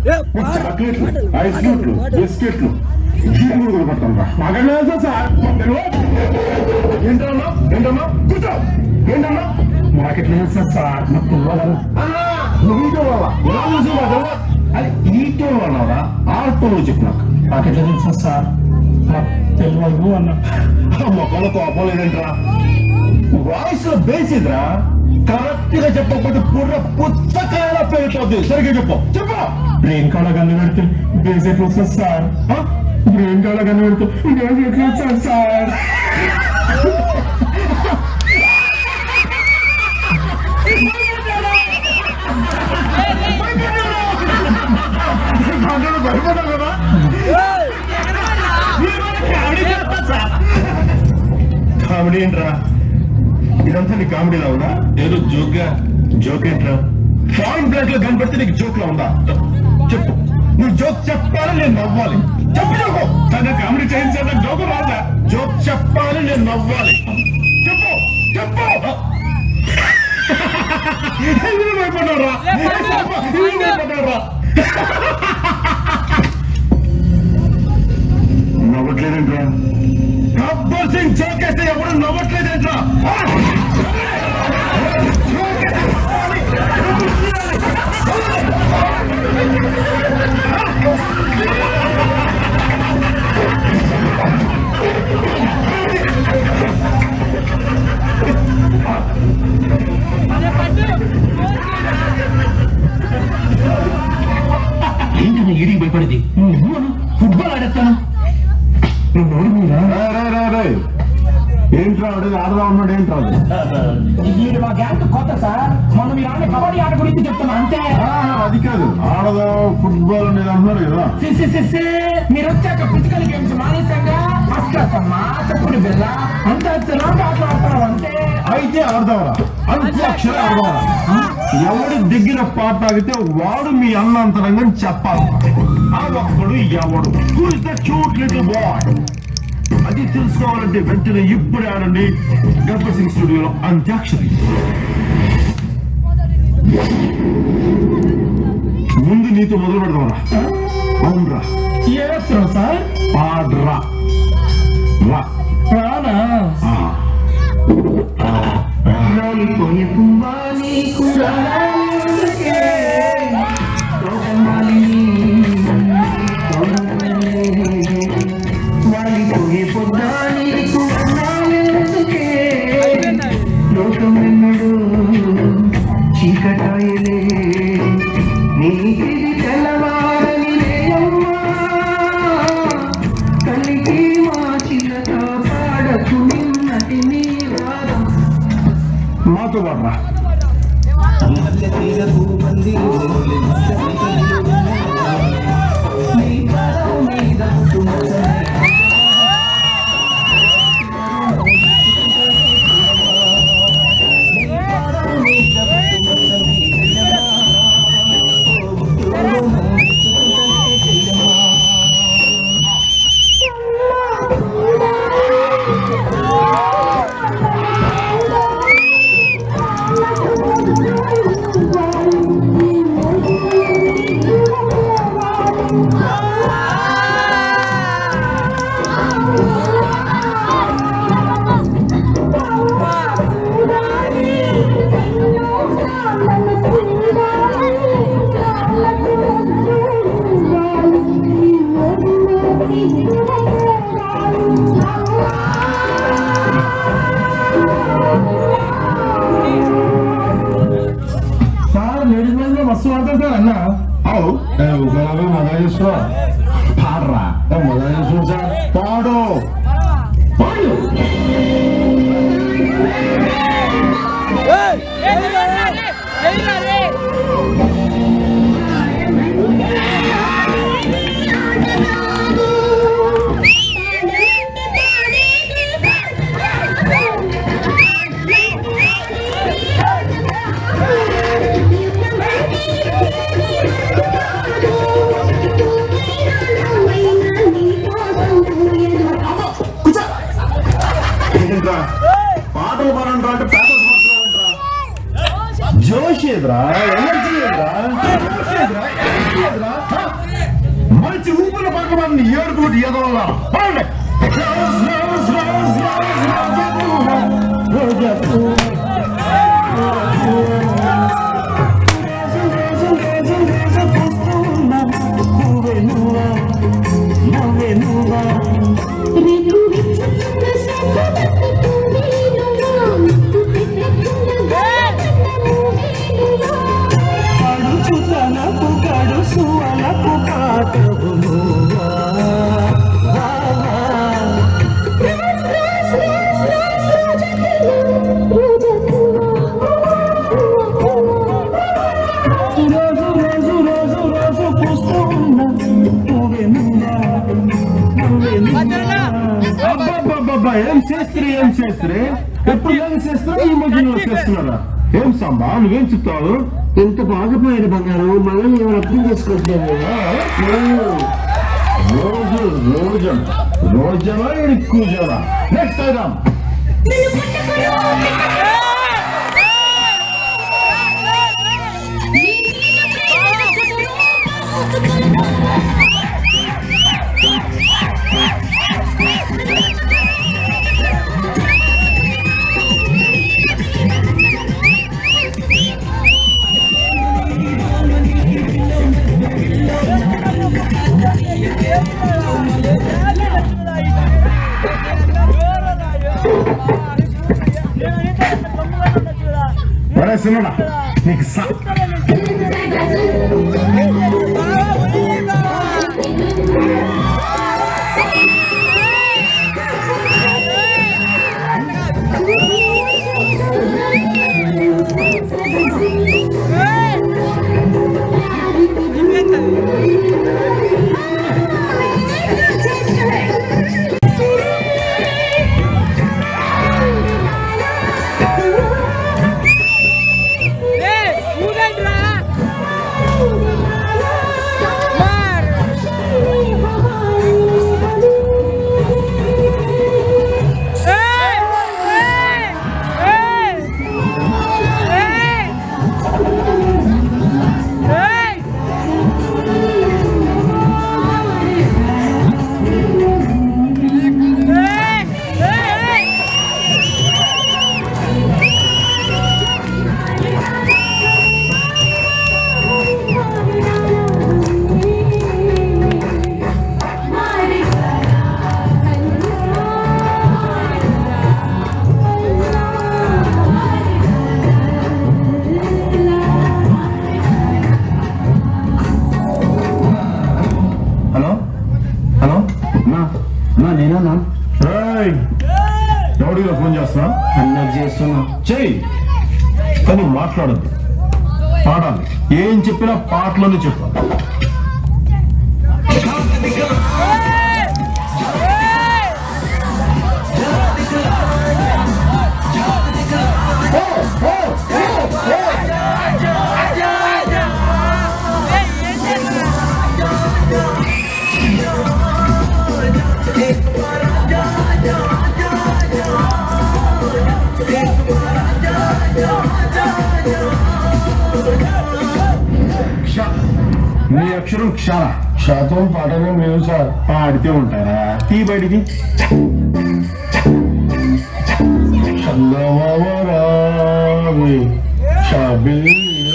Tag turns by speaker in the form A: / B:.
A: చాక్లెట్లు, ఐస్ క్రీమ్లు, బిస్కెట్లు జీవులు కొనుక్కొస్తాం రా. మాకెళ్ళా సార్ ఏంటన్నా కూర్చో. ఏంటన్నా మార్కెట్లో సార్ నాకు తెలియాలి. అది ఈటో అన్నారా ఆటోలో చెప్పు. నాకు మార్కెట్లో తెలుసా సార్ నాకు తెలియదు అన్నా. మొక్కలో కోపం లేదంటరా, వాయిస్ లో బేసిద్రా. కరెక్ట్ గా చెప్పకపోతే పుర్ర పుస్తకాల పేరుతోంది. సరిగ్గా చెప్పు చెప్పు. బ్రెయిన్ కాడ కన్ను పెడితే బేస్ ఎట్లా వస్తుంది సార్? బ్రెయిన్ కాడ కన్ను పెడితే బేస్ ఎట్లా వస్తుంది సార్? భయపడ్డా కదా. కామెడీ ఏంట్రా ఇదంతా? నీ కామెడీలా ఉందా? ఏదో జోక్ ఏంట్రా? పాయింట్ బ్లాక్ లో కనపడితే నీకు జోక్ లా ఉందా? చెప్పు. నువ్వు జోక్ చెప్పాలి, నేను నవ్వాలి. చెప్పు జోకు. తన కామెడీ చేయించాలి, జోకు రాదా? జోక్ చెప్పాలి, నేను నవ్వాలి. చెప్పు చెప్పు. భయపడ్డారా? నవ్వట్లేదేంట్రా? గబ్బర్ సింగ్ జోకేస్తే ఎవరు నవ్వట్లేదేంట్రా? ఏంటన్నా ఈడికి భయపడింది? ఫుట్బాల్ ఆడేస్తాను. ఏంట్రా ఆడేది? ఆడదా ఉన్నాడు ఏంట్రా?
B: మీరు మా గ్యాంగ్ కొత్త సార్. మొన్న మీరు ఆడే కబడ్డీ ఆట గురించి చెప్తున్నా అంతే.
A: అది కాదు, ఆడదా ఫుట్బాల్ అనేది అంటున్నాడు కదా.
B: మీరు వచ్చాక ఫిజికల్ గేమ్స్ మానేశాగా అష్టసమ్మా చెప్పుడు బిల్ల అంత ఆటలు ఆడతారు అంతే.
A: అయితే ఆడదావరా? అంత్యాక్షరి ఆడదావరా? ఎవడు దిగిన పాట తాగితే వాడు మీ అన్న అంతరంగా చెప్పాలి. ఆ ఒక్కడు ఎవడు? Who is the cute little boy? అది తెలుసుకోవాలంటే వెంటనే ఇప్పుడే ఆడండి గబ్బర్ సింగ్ స్టూడియోలో అంత్యాక్షరి. ముందు నీతో మొదలు పెడదాంరా. అవునరా,
B: ఏస్తున్నాం సార్?
A: పాడ్రా రా.
B: రానా?
C: చీకటాయలే నీకి తెల్లవారని కలిగి మా చిలక పాడకు నిన్నటి నీ వాదం.
A: మాతో పాడరా. సార్ లేడీస్ మ్యాచ్ లో మస్తు ఆడతారు సార్ అన్న. అవు మజా చేస్తున్నా. పాడరా. మజా చేస్తున్నా సార్. పాడు పాడు. మంచి ఊపిరి పక్కన ఏడుకోటి ఎదవల్ల ఏం చేస్తే ఎప్పుడు చేస్తున్నా ఈ మధ్యలో చేస్తున్నారా? ఏం సంబా నువ్వేం చెప్తావు?
C: ఎంత బాగుపోయాడు బంగారం, మనల్ని ఎవరు అర్థం చేసుకుంటున్నారు?
A: రోజనా ఎక్కువ జనా. నెక్స్ట్ ఐటమ్ సినిమా నీకు ఎవడిగా ఫోన్ చేస్తున్నా?
C: అన్నకు చేస్తున్నా.
A: చెయ్యి, కానీ మాట్లాడద్దు, పాడాలి. ఏం చెప్పినా పాటలోనే చెప్పాలి. మీ అక్షరం క్షణ, శాతం పాటనే మేము సార్ పాడితే ఉంటారా? తీ బయటికి. చందమామరావి షాబిరావి